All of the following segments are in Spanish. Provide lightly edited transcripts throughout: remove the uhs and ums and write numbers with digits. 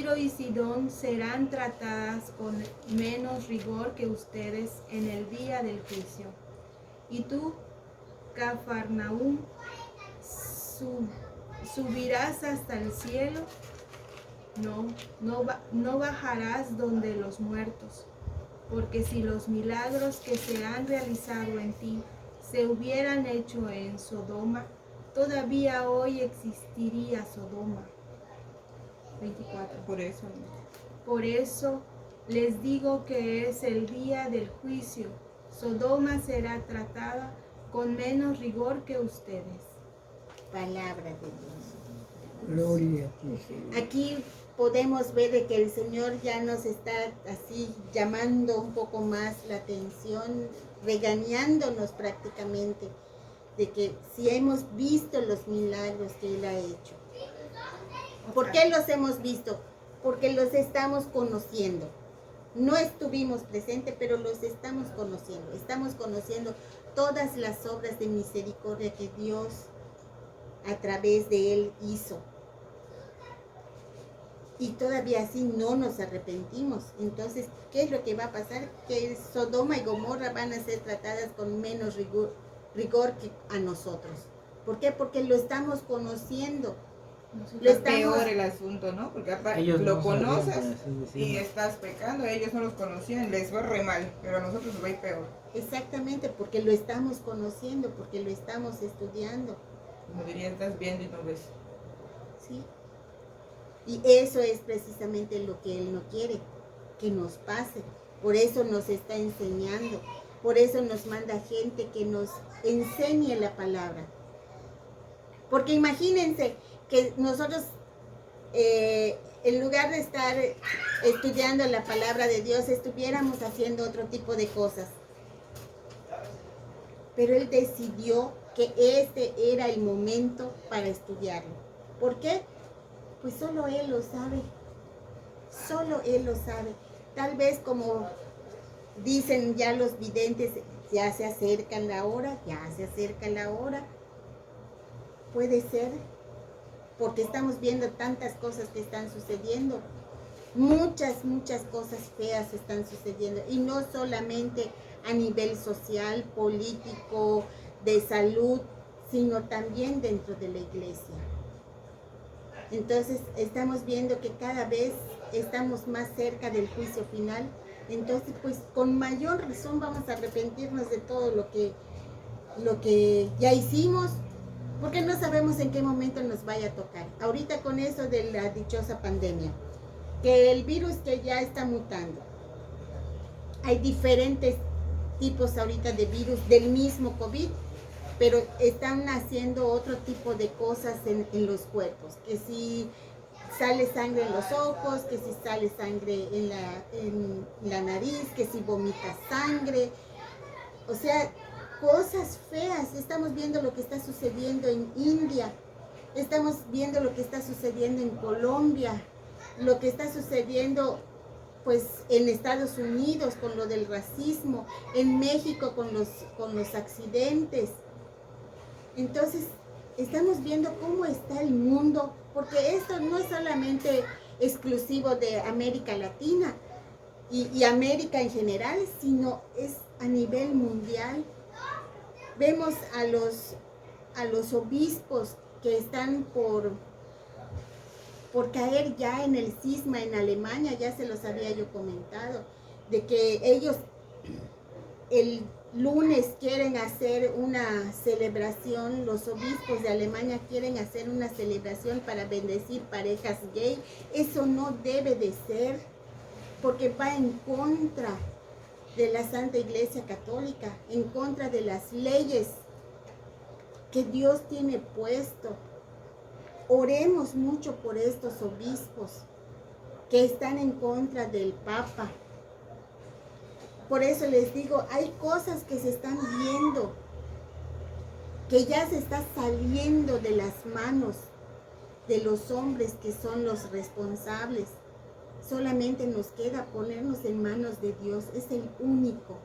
Tiro y Sidón serán tratadas con menos rigor que ustedes en el día del juicio. Y tú, Cafarnaúm, subirás hasta el cielo, no bajarás donde los muertos, porque si los milagros que se han realizado en ti se hubieran hecho en Sodoma, todavía hoy existiría Sodoma. 24. Por eso les digo que es el día del juicio. Sodoma será tratada con menos rigor que ustedes. Palabra de Dios. Gloria a ti, Señor. Aquí podemos ver de que el Señor ya nos está así llamando un poco más la atención, regañándonos prácticamente, de que si hemos visto los milagros que Él ha hecho. ¿Por qué los hemos visto? Porque los estamos conociendo. No estuvimos presentes, pero los estamos conociendo. Estamos conociendo todas las obras de misericordia que Dios a través de Él hizo. Y todavía así no nos arrepentimos. Entonces, ¿qué es lo que va a pasar? Que Sodoma y Gomorra van a ser tratadas con menos rigor que a nosotros. ¿Por qué? Porque lo estamos conociendo. Peor el asunto, ¿no? Porque Ellos lo no conoces sabían, por así decirlo. y estás pecando, ellos no los conocían, les fue re mal, pero a nosotros nos va a ir peor. Exactamente, porque lo estamos conociendo, porque lo estamos estudiando. Como diría, estás viendo y no ves. ¿Sí? Y eso es precisamente lo que Él no quiere, que nos pase. Por eso nos está enseñando, por eso nos manda gente que nos enseñe la palabra. Porque imagínense que nosotros, en lugar de estar estudiando la palabra de Dios, estuviéramos haciendo otro tipo de cosas. Pero Él decidió que este era el momento para estudiarlo. ¿Por qué? Pues solo Él lo sabe. Solo Él lo sabe. Tal vez como dicen ya los videntes, ya se acerca la hora, ya se acerca la hora. Puede ser, porque estamos viendo tantas cosas que están sucediendo. Muchas cosas feas están sucediendo. Y no solamente a nivel social, político, de salud, sino también dentro de la iglesia. Entonces estamos viendo que cada vez estamos más cerca del juicio final. Entonces pues con mayor razón vamos a arrepentirnos de todo lo que ya hicimos, porque no sabemos en qué momento nos vaya a tocar. Ahorita con eso de la dichosa pandemia, que el virus que ya está mutando, hay diferentes tipos ahorita de virus del mismo COVID, pero están haciendo otro tipo de cosas en los cuerpos, que si sale sangre en los ojos, que si sale sangre en la nariz, que si vomitas sangre, o sea, cosas feas. Estamos viendo lo que está sucediendo en India, estamos viendo lo que está sucediendo en Colombia, lo que está sucediendo pues en Estados Unidos con lo del racismo, en México con los accidentes. Entonces estamos viendo cómo está el mundo, porque esto no es solamente exclusivo de América Latina y América en general, sino es a nivel mundial. Vemos a los obispos que están por caer ya en el cisma en Alemania, ya se los había yo comentado, de que ellos el lunes quieren hacer una celebración, los obispos de Alemania quieren hacer una celebración para bendecir parejas gay. Eso no debe de ser, porque va en contra de la Santa Iglesia Católica, en contra de las leyes que Dios tiene puesto. Oremos mucho por estos obispos que están en contra del Papa. Por eso les digo, hay cosas que se están viendo, que ya se está saliendo de las manos de los hombres que son los responsables. Solamente nos queda ponernos en manos de Dios, es el único,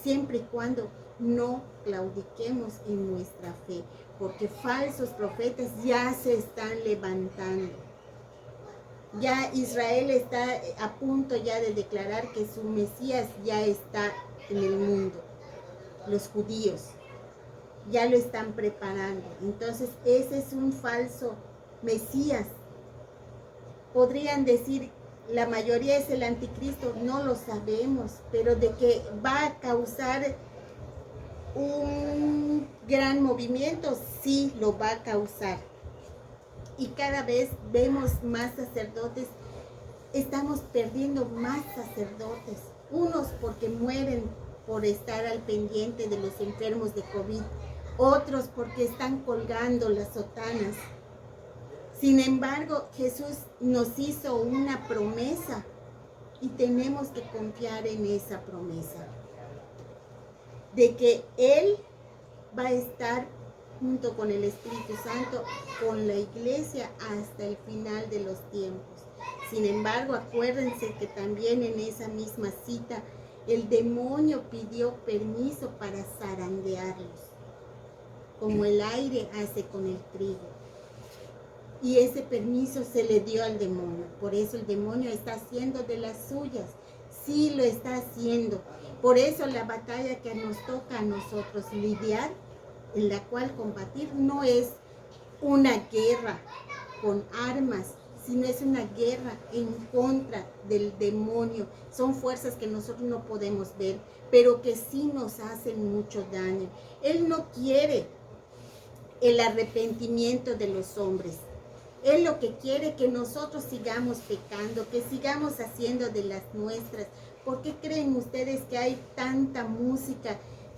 siempre y cuando no claudiquemos en nuestra fe, porque falsos profetas ya se están levantando. Ya Israel está a punto ya de declarar que su Mesías ya está en el mundo. Los judíos ya lo están preparando. Entonces ese es un falso Mesías. Podrían decir, la mayoría es el anticristo, no lo sabemos, pero de que va a causar un gran movimiento, sí lo va a causar. Y cada vez vemos más sacerdotes, estamos perdiendo más sacerdotes, unos porque mueren por estar al pendiente de los enfermos de COVID, otros porque están colgando las sotanas. Sin embargo, Jesús nos hizo una promesa y tenemos que confiar en esa promesa, de que Él va a estar junto con el Espíritu Santo, con la iglesia hasta el final de los tiempos. Sin embargo, acuérdense que también en esa misma cita, el demonio pidió permiso para zarandearlos, como el aire hace con el trigo. Y ese permiso se le dio al demonio. Por eso el demonio está haciendo de las suyas. Sí lo está haciendo. Por eso la batalla que nos toca a nosotros lidiar, en la cual combatir, no es una guerra con armas, sino es una guerra en contra del demonio. Son fuerzas que nosotros no podemos ver, pero que sí nos hacen mucho daño. Él no quiere el arrepentimiento de los hombres. Él lo que quiere es que nosotros sigamos pecando, que sigamos haciendo de las nuestras. ¿Por qué creen ustedes que hay tanta música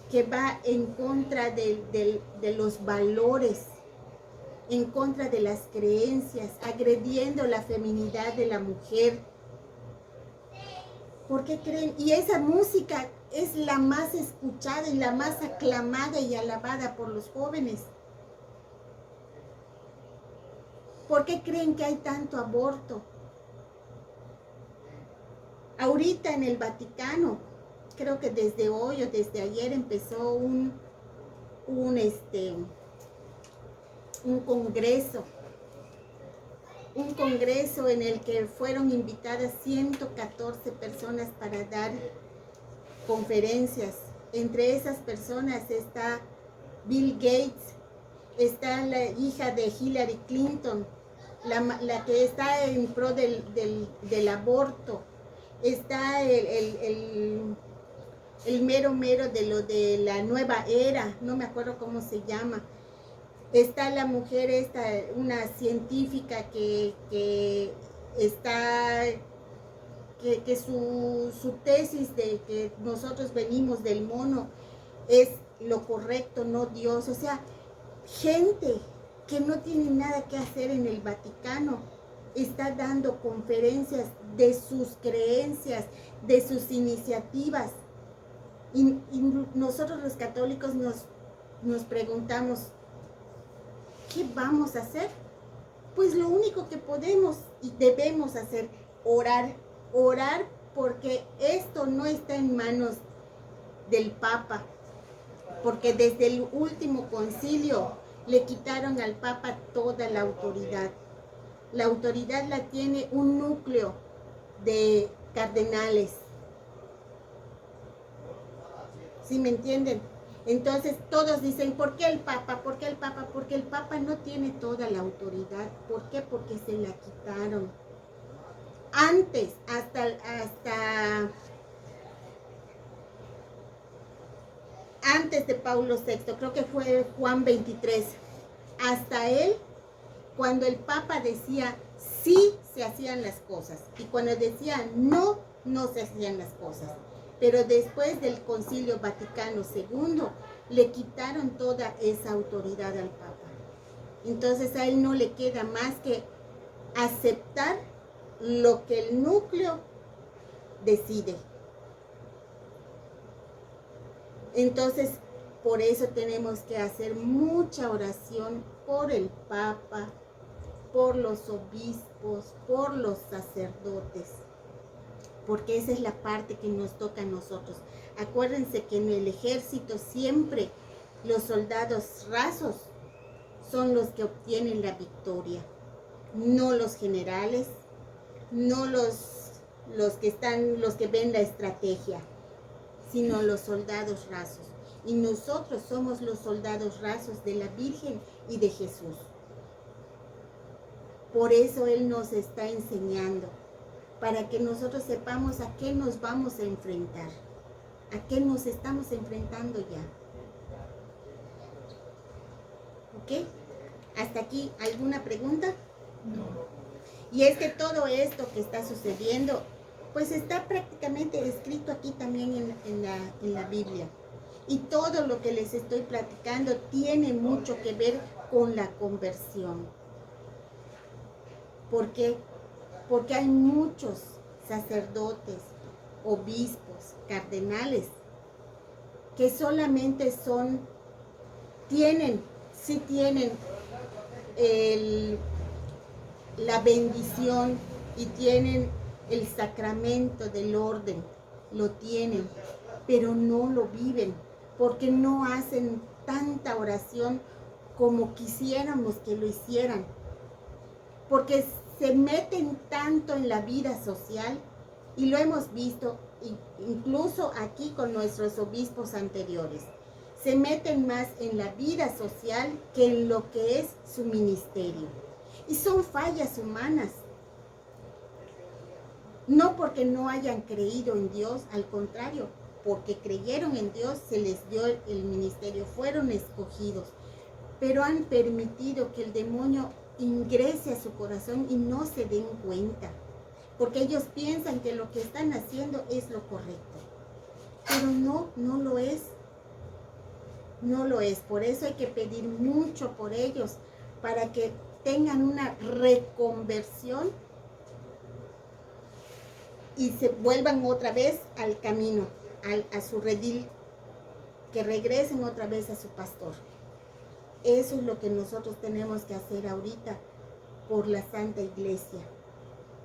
que va en contra de los valores, en contra de las creencias, agrediendo la feminidad de la mujer? ¿Por qué creen? Y esa música es la más escuchada y la más aclamada y alabada por los jóvenes. ¿Por qué creen que hay tanto aborto? Ahorita en el Vaticano, creo que desde hoy o desde ayer empezó un congreso en el que fueron invitadas 114 personas para dar conferencias. Entre esas personas está Bill Gates, está la hija de Hillary Clinton, la que está en pro del aborto, está el mero de lo de la nueva era, no me acuerdo cómo se llama. Está la mujer esta, una científica que está, que su tesis de que nosotros venimos del mono es lo correcto, no Dios. O sea, gente que no tiene nada que hacer en el Vaticano está dando conferencias de sus creencias, de sus iniciativas. Y nosotros los católicos nos preguntamos, ¿qué vamos a hacer? Pues lo único que podemos y debemos hacer, orar porque esto no está en manos del Papa, porque desde el último concilio le quitaron al Papa toda la autoridad. La autoridad la tiene un núcleo de cardenales. ¿Sí me entienden? Entonces todos dicen, ¿por qué el Papa? ¿Por qué el Papa? Porque el Papa no tiene toda la autoridad. ¿Por qué? Porque se la quitaron. Antes, antes de Paulo VI, creo que fue Juan 23, hasta él, cuando el Papa decía sí, se hacían las cosas, y cuando decía no, no se hacían las cosas. Pero después del Concilio Vaticano II, le quitaron toda esa autoridad al Papa. Entonces a él no le queda más que aceptar lo que el núcleo decide. Entonces, por eso tenemos que hacer mucha oración por el Papa, por los obispos, por los sacerdotes, porque esa es la parte que nos toca a nosotros. Acuérdense que en el ejército siempre los soldados rasos son los que obtienen la victoria, no los generales, no los que ven la estrategia, sino los soldados rasos. Y nosotros somos los soldados rasos de la Virgen y de Jesús. Por eso Él nos está enseñando, para que nosotros sepamos a qué nos vamos a enfrentar, a qué nos estamos enfrentando ya. ¿Ok? ¿Hasta aquí alguna pregunta? No. Y es que todo esto que está sucediendo, pues está prácticamente escrito aquí también en la Biblia. Y todo lo que les estoy platicando tiene mucho que ver con la conversión. ¿Por qué? Porque hay muchos sacerdotes, obispos, cardenales, que solamente tienen la bendición y tienen el sacramento del orden, lo tienen, pero no lo viven, porque no hacen tanta oración como quisiéramos que lo hicieran, porque se meten tanto en la vida social, y lo hemos visto incluso aquí con nuestros obispos anteriores. Se meten más en la vida social que en lo que es su ministerio. Y son fallas humanas. No porque no hayan creído en Dios, al contrario, porque creyeron en Dios, se les dio el ministerio, fueron escogidos, pero han permitido que el demonio ingrese a su corazón y no se den cuenta, porque ellos piensan que lo que están haciendo es lo correcto, pero no lo es. No lo es. Por eso hay que pedir mucho por ellos, para que tengan una reconversión y se vuelvan otra vez al camino, a su redil, que regresen otra vez a su pastor. Eso es lo que nosotros tenemos que hacer ahorita por la Santa Iglesia,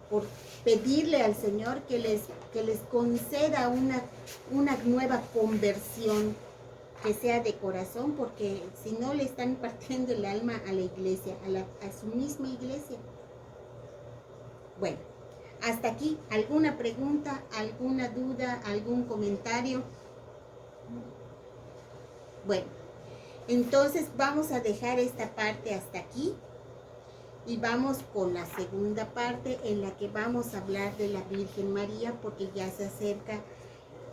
por pedirle al Señor que les conceda una nueva conversión, que sea de corazón, porque si no le están partiendo el alma a la iglesia, a su misma iglesia. Bueno, hasta aquí, ¿alguna pregunta, alguna duda, algún comentario? Bueno, entonces vamos a dejar esta parte hasta aquí y vamos con la segunda parte, en la que vamos a hablar de la Virgen María, porque ya se acerca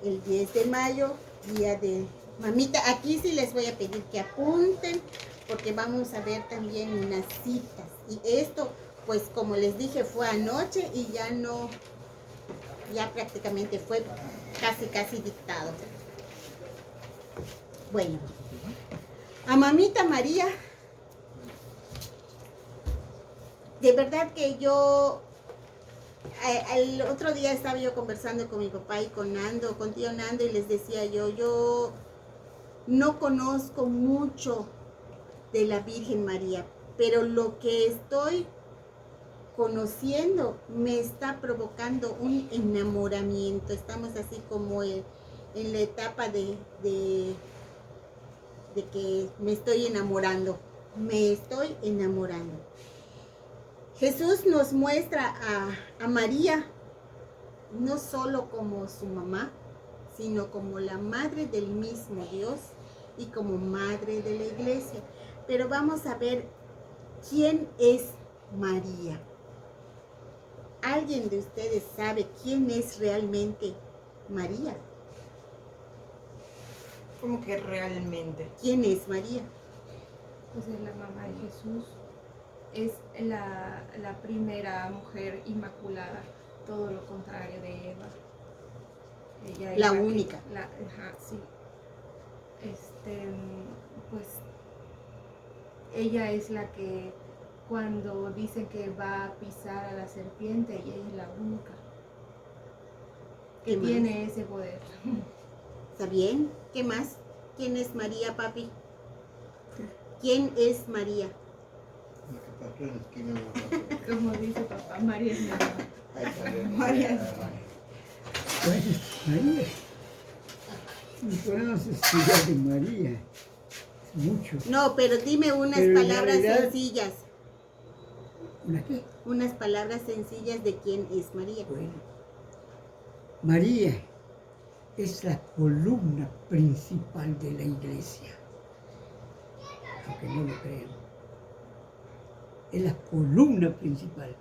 el 10 de mayo, día de Mamita. Aquí sí les voy a pedir que apunten, porque vamos a ver también unas citas. Y esto, pues como les dije, fue anoche y ya prácticamente fue casi dictado. Bueno, a Mamita María, de verdad que yo, el otro día estaba yo conversando con mi papá y con tío Nando, y les decía yo no conozco mucho de la Virgen María, pero lo que estoy conociendo me está provocando un enamoramiento. Estamos así como en la etapa de que me estoy enamorando. Jesús nos muestra a María no solo como su mamá, sino como la madre del mismo Dios y como madre de la iglesia. Pero vamos a ver quién es María. ¿Alguien de ustedes sabe quién es realmente María? ¿Cómo que realmente? ¿Quién es María? Pues es la mamá de Jesús, es la primera mujer inmaculada, todo lo contrario de Eva. Ella es La única. Sí. Pues ella es la que, cuando dicen que va a pisar a la serpiente, ella es la única que tiene ese poder. ¿Está bien? ¿Qué más? ¿Quién es María, papi? ¿Quién es María? La que pasó en la esquina de la Como dice papá, María es mi mamá. María. Pues María. Y podemos estudiar de María. Mucho. No, pero dime unas Pero en palabras realidad- sencillas. ¿Una qué? Unas palabras sencillas de quién es María. Bueno, María es la columna principal de la iglesia, aunque no lo crean. Es la columna principal,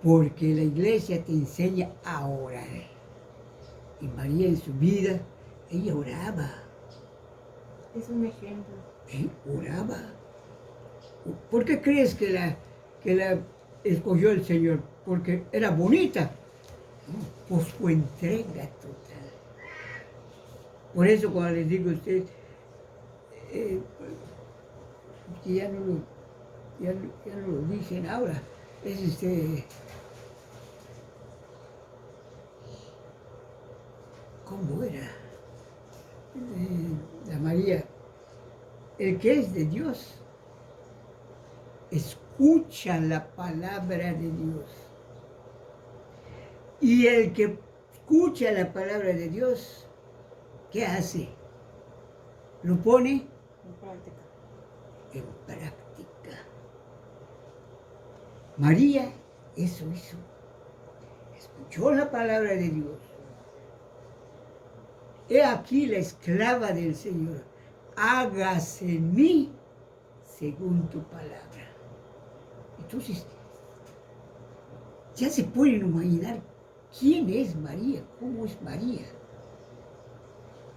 porque la iglesia te enseña a orar. Y María en su vida, ella oraba, Es un ejemplo. ¿sí? Oraba. ¿Por qué crees que la escogió el Señor? Porque era bonita. No, por su entrega total. Por eso cuando les digo a ustedes, que ya no lo dicen ahora, es ¿cómo era? La María, el que es de Dios, escucha la palabra de Dios. Y el que escucha la palabra de Dios, ¿qué hace? Lo pone En práctica. en práctica. María eso hizo. Escuchó la palabra de Dios. He aquí la esclava del Señor. Hágase en mí según tu palabra. Entonces, ya se pueden imaginar quién es María, cómo es María.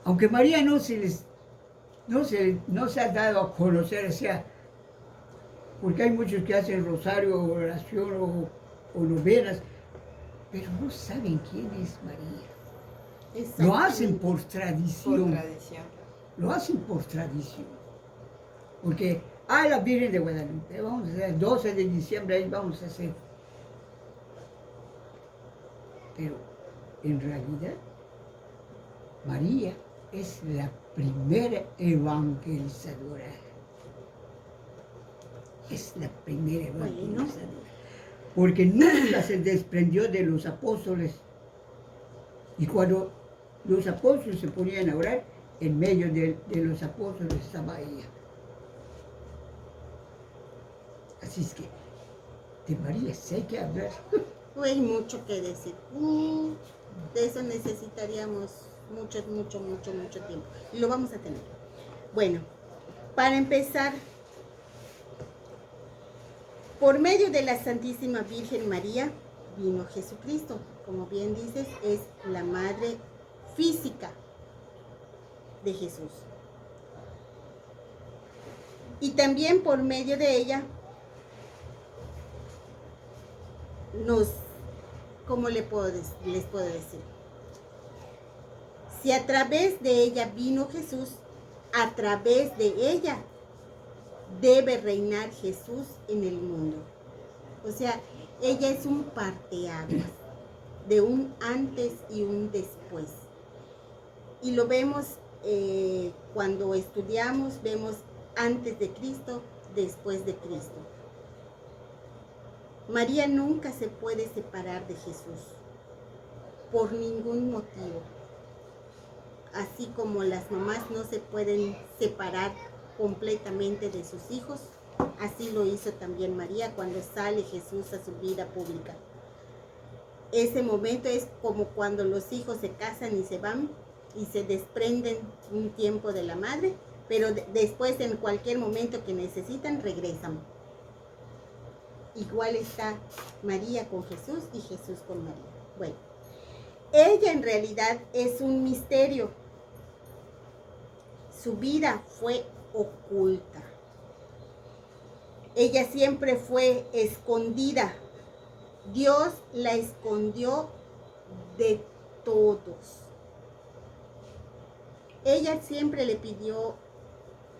Aunque María no se ha dado a conocer, o sea, porque hay muchos que hacen rosario, oración o novenas, pero no saben quién es María. Lo hacen por tradición. Por tradición. Lo hacen por tradición. Porque, la Virgen de Guadalupe, vamos a hacer el 12 de diciembre, ahí vamos a hacer. Pero, en realidad, María es la primera evangelizadora. Es la primera evangelizadora. Porque nunca se desprendió de los apóstoles. Y cuando los apóstoles se ponían a orar, en medio de los apóstoles estaba ella. Así es que de María sí hay que hablar. Hay mucho que decir. De eso necesitaríamos mucho tiempo. Y lo vamos a tener. Bueno, para empezar, por medio de la Santísima Virgen María vino Jesucristo. Como bien dices, es la madre física de Jesús. Y también por medio de ella ¿cómo les puedo decir? Si a través de ella vino Jesús, a través de ella debe reinar Jesús en el mundo. O sea, ella es un parteaguas de un antes y un después. Y lo vemos cuando estudiamos, vemos antes de Cristo, después de Cristo. María nunca se puede separar de Jesús, por ningún motivo. Así como las mamás no se pueden separar completamente de sus hijos, así lo hizo también María cuando sale Jesús a su vida pública. Ese momento es como cuando los hijos se casan y se van y se desprenden un tiempo de la madre, pero después en cualquier momento que necesitan regresan. Igual está María con Jesús y Jesús con María. Bueno, ella en realidad es un misterio. Su vida fue oculta. Ella siempre fue escondida. Dios la escondió de todos. Ella siempre le pidió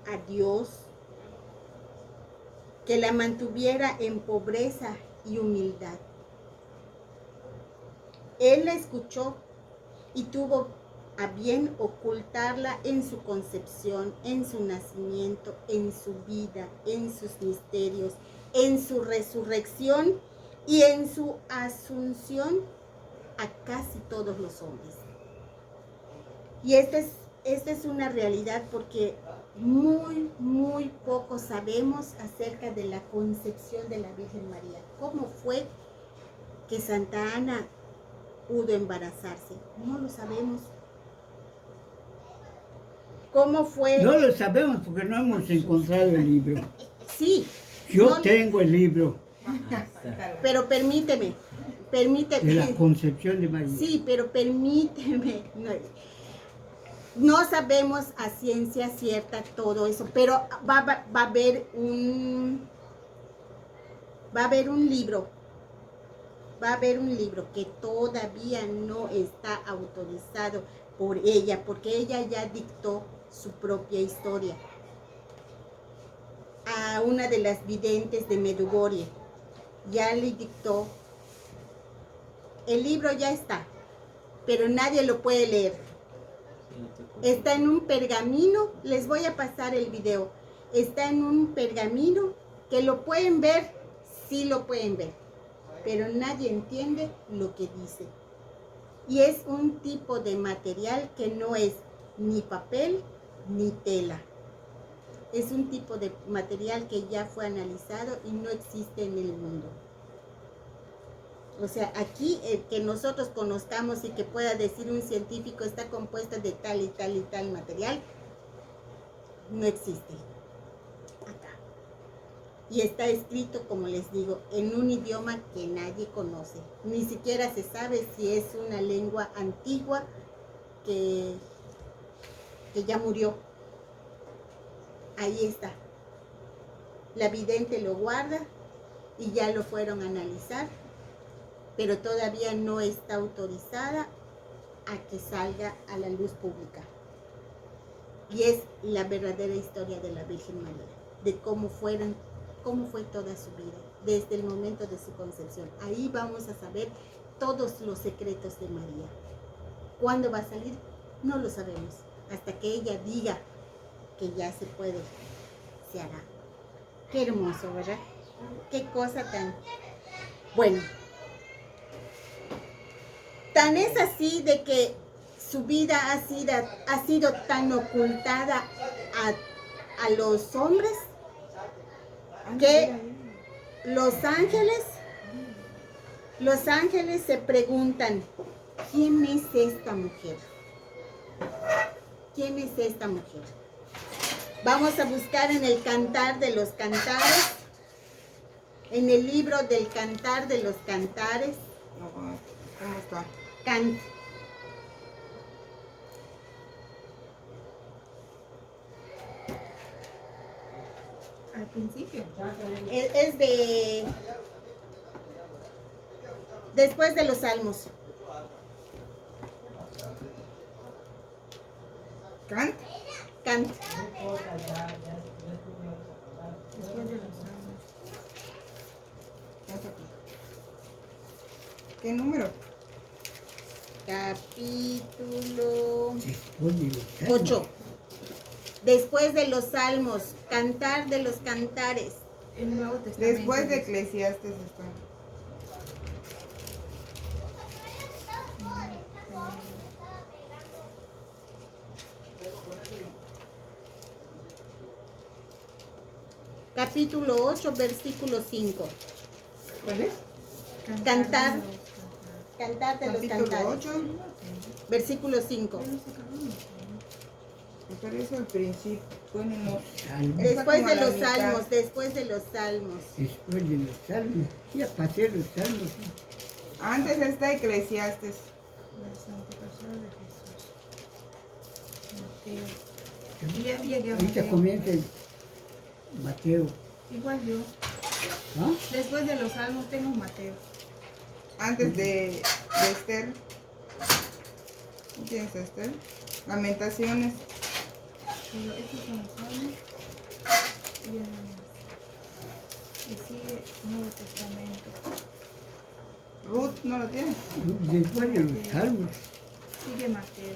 a Dios que la mantuviera en pobreza y humildad. Él la escuchó y tuvo a bien ocultarla en su concepción, en su nacimiento, en su vida, en sus misterios, en su resurrección y en su asunción a casi todos los hombres. Y esta es una realidad porque muy poco sabemos acerca de la concepción de la Virgen María. ¿Cómo fue que Santa Ana pudo embarazarse? No lo sabemos. ¿Cómo fue? No lo sabemos porque no hemos encontrado el libro. Sí. Yo no- tengo el libro Pero permíteme. de la concepción de María. Sí, pero permíteme. No sabemos a ciencia cierta todo eso, pero va a haber un libro. Va a haber un libro que todavía no está autorizado por ella, porque ella ya dictó su propia historia a una de las videntes de Medjugorje. Ya le dictó. El libro ya está, pero nadie lo puede leer. Está en un pergamino, les voy a pasar el video. Está en un pergamino que lo pueden ver, sí lo pueden ver, pero nadie entiende lo que dice. Y es un tipo de material que no es ni papel ni tela. Es un tipo de material que ya fue analizado y no existe en el mundo. O sea, aquí que nosotros conozcamos y que pueda decir un científico está compuesto de tal y tal y tal material, no existe. Acá. Y está escrito, como les digo, en un idioma que nadie conoce. Ni siquiera se sabe si es una lengua antigua que ya murió. Ahí está. La vidente lo guarda y ya lo fueron a analizar, pero todavía no está autorizada a que salga a la luz pública. Y es la verdadera historia de la Virgen María, de cómo fue toda su vida, desde el momento de su concepción. Ahí vamos a saber todos los secretos de María. ¿Cuándo va a salir? No lo sabemos. Hasta que ella diga que ya se puede, se hará. Qué hermoso, ¿verdad? Qué cosa tan... Bueno, tan es así de que su vida ha sido tan ocultada a los hombres que los ángeles se preguntan, ¿quién es esta mujer? ¿Quién es esta mujer? Vamos a buscar en el Cantar de los Cantares, en el libro del Cantar de los Cantares. ¿Cómo está? Al principio. Es de... Después de los Salmos. ¿Cant? Cant. Después de los años. Vamos aquí. ¿Qué número? Capítulo Después de los 8. Después de los Salmos, Cantar de los Cantares. El Nuevo Testamento. Después de Eclesiastes está. Capítulo 8, versículo 5. ¿Cuál es? Cantar. Cantar de los Capítulo Cantares. 8. Versículo 5. Me parece al principio. Bueno, no. Salmos. Después de como a la los mitad. Salmos, después de los Salmos. Después de los salmos. Ya pasé los salmos. Antes está Eclesiastes. La santificación de Jesús. Mateo. Ya llegué a Ahorita Mateo. comienza el Mateo. Igual yo. ¿Ah? Después de los Salmos tengo Mateo. Antes de Esther. ¿Quién es Esther? Lamentaciones. Pero estos son los Salmos. Y ya no más. Y sigue Nuevo Testamento. Ruth, ¿no lo tiene? Después de los salmos. Sigue Mateo.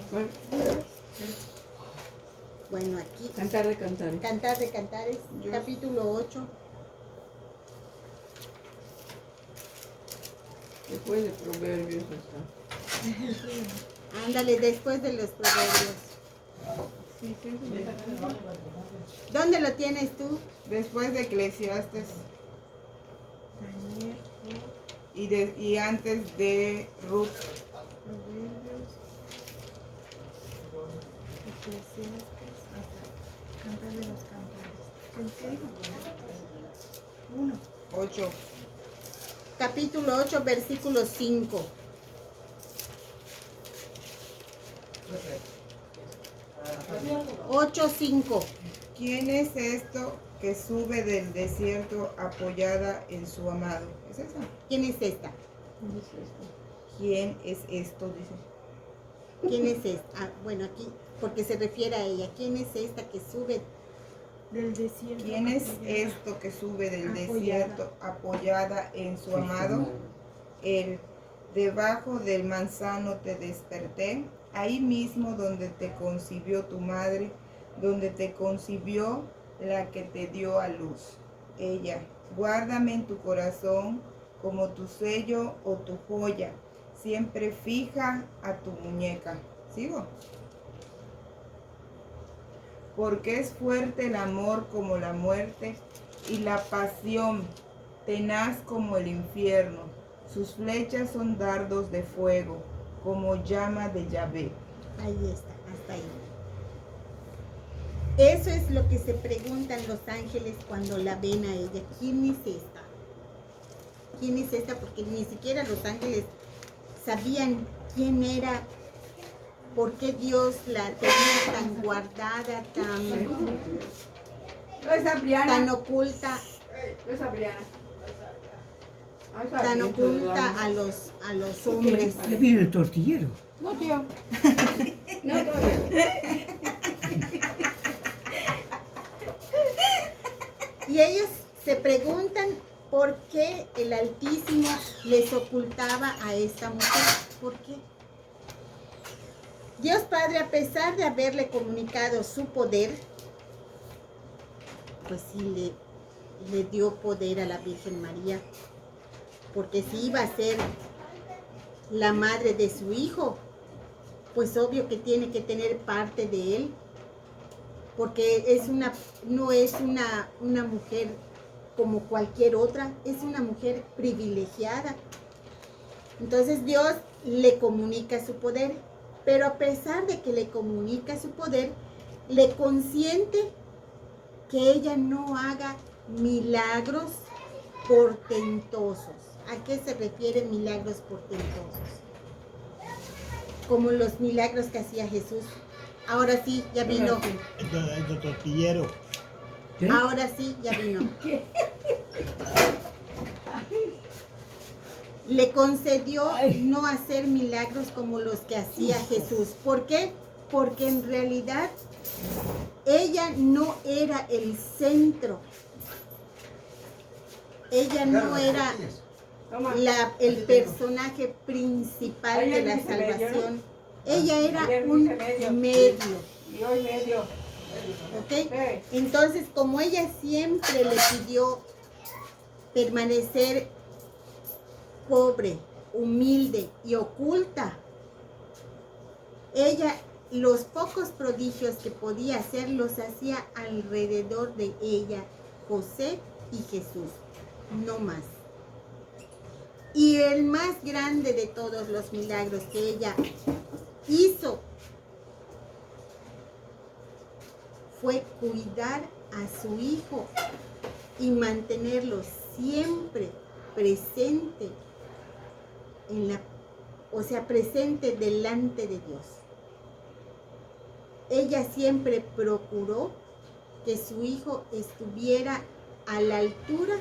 Bueno, aquí. Cantar de cantar. Cantar de Cantares, Yo- capítulo 8. Después de Proverbios está. Ándale, después de los Proverbios. Sí, sí, sí. ¿Dónde lo tienes tú? Después de Eclesiastes Daniel, y antes de Ruth. Proverbios, Eclesiastes, hasta Cantar de los Cantares. ¿En serio? 1. 8. Capítulo 8, versículo 5. Ocho, 5. ¿Quién es esto que sube del desierto apoyada en su amado? ¿Es esa? ¿Quién es esta? ¿Quién es esto? Dice. ¿Quién es esta? Ah, bueno, aquí, porque se refiere a ella. ¿Quién es esta que sube? Del desierto. ¿Quién es apoyada. esto que sube del Apoyada. desierto apoyada en su amado? Él, debajo del manzano te desperté, ahí mismo donde te concibió tu madre, donde te concibió la que te dio a luz. Ella, guárdame en tu corazón como tu sello o tu joya, siempre fija a tu muñeca. ¿Sigo? Porque es fuerte el amor como la muerte y la pasión tenaz como el infierno. Sus flechas son dardos de fuego, como llama de Yahvé. Ahí está, hasta ahí. Eso es lo que se preguntan los ángeles cuando la ven a ella. ¿Quién es esta? ¿Quién es esta? Porque ni siquiera los ángeles sabían quién era, por qué Dios la tenía tan guardada, tan oculta, tan oculta a los hombres. Ya viene el tortillero. No, tío. Y ellos se preguntan por qué el Altísimo les ocultaba a esta mujer. ¿Por qué? Dios Padre, a pesar de haberle comunicado su poder, pues sí le dio poder a la Virgen María. Porque si iba a ser la madre de su hijo, pues obvio que tiene que tener parte de él. Porque no es una mujer como cualquier otra, es una mujer privilegiada. Entonces Dios le comunica su poder, pero a pesar de que le comunica su poder, le consiente que ella no haga milagros portentosos. ¿A qué se refiere milagros portentosos? Como los milagros que hacía Jesús. Ahora sí, ya vino. El tortillero. ¿Qué? Ahora sí, ya vino. Le concedió no hacer milagros como los que hacía Jesús. ¿Por qué? Porque en realidad ella no era el centro. Ella no era el personaje principal de la salvación. Ella era un medio. Y hoy medio. ¿Ok? Entonces, como ella siempre le pidió permanecer pobre, humilde y oculta, ella los pocos prodigios que podía hacer los hacía alrededor de ella, José y Jesús, no más. Y el más grande de todos los milagros que ella hizo fue cuidar a su hijo y mantenerlo siempre presente presente delante de Dios. Ella siempre procuró que su hijo estuviera a la altura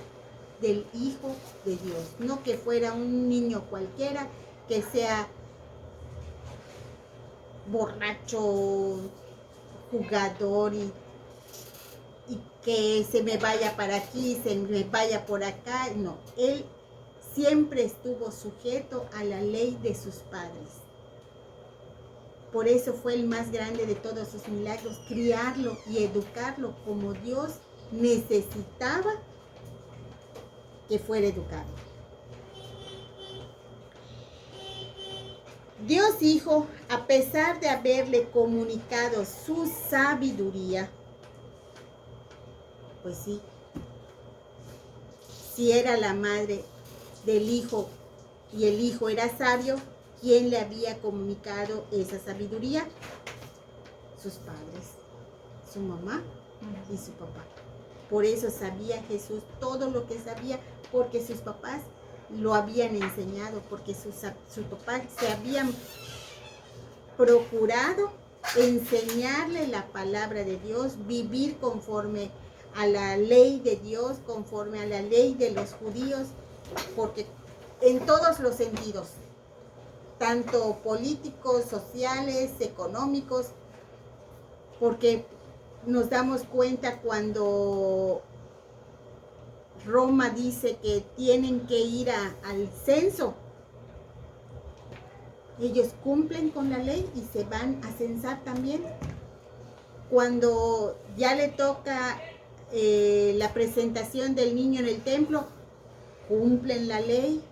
del Hijo de Dios, no que fuera un niño cualquiera, que sea borracho, jugador y que se me vaya para aquí, se me vaya por acá. No, él siempre estuvo sujeto a la ley de sus padres. Por eso fue el más grande de todos sus milagros, criarlo y educarlo como Dios necesitaba que fuera educado. Dios Hijo, a pesar de haberle comunicado su sabiduría, pues sí, si era la madre del Hijo y el Hijo era sabio, ¿quién le había comunicado esa sabiduría? Sus padres, su mamá y su papá. Por eso sabía Jesús todo lo que sabía, porque sus papás lo habían enseñado, porque sus papás se habían procurado enseñarle la palabra de Dios, vivir conforme a la ley de Dios, conforme a la ley de los judíos, porque en todos los sentidos, tanto políticos, sociales, económicos, porque nos damos cuenta cuando Roma dice que tienen que ir al censo. Ellos cumplen con la ley y se van a censar también. Cuando ya le toca la presentación del niño en el templo, cumplen la ley.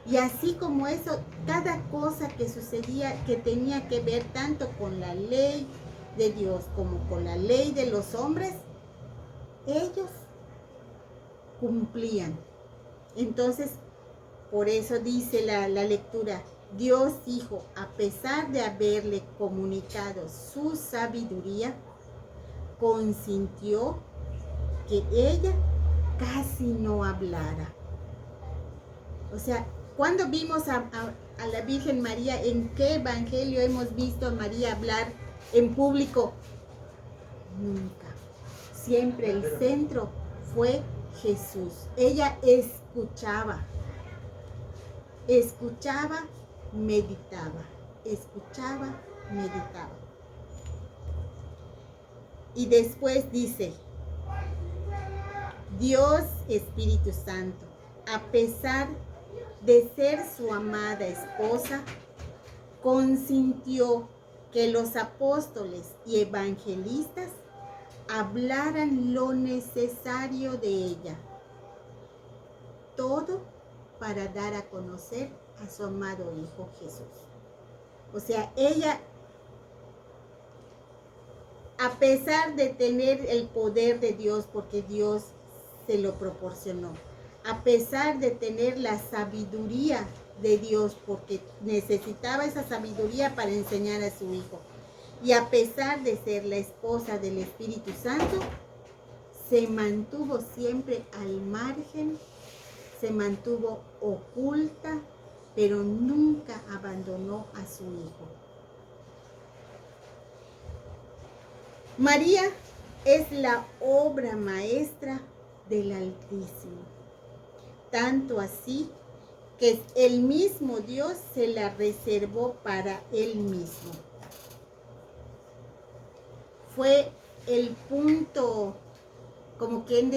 Y así como eso, cada cosa que sucedía que tenía que ver tanto con la ley de Dios como con la ley de los hombres, ellos cumplían. Entonces, por eso dice la lectura, Dios Hijo, a pesar de haberle comunicado su sabiduría, consintió que ella casi no hablara. O sea, cuando vimos a la Virgen María, ¿en qué evangelio hemos visto a María hablar en público? Nunca. Siempre el centro fue Jesús. Ella escuchaba, meditaba, escuchaba, meditaba. Y después dice, Dios Espíritu Santo, a pesar de ser su amada esposa, consintió que los apóstoles y evangelistas hablaran lo necesario de ella, todo para dar a conocer a su amado Hijo Jesús. O sea, ella, a pesar de tener el poder de Dios, porque Dios se lo proporcionó, a pesar de tener la sabiduría de Dios, porque necesitaba esa sabiduría para enseñar a su Hijo, y a pesar de ser la esposa del Espíritu Santo, se mantuvo siempre al margen, se mantuvo oculta, pero nunca abandonó a su Hijo. María es la obra maestra del Altísimo, tanto así que el mismo Dios se la reservó para él mismo. Fue el punto, como quien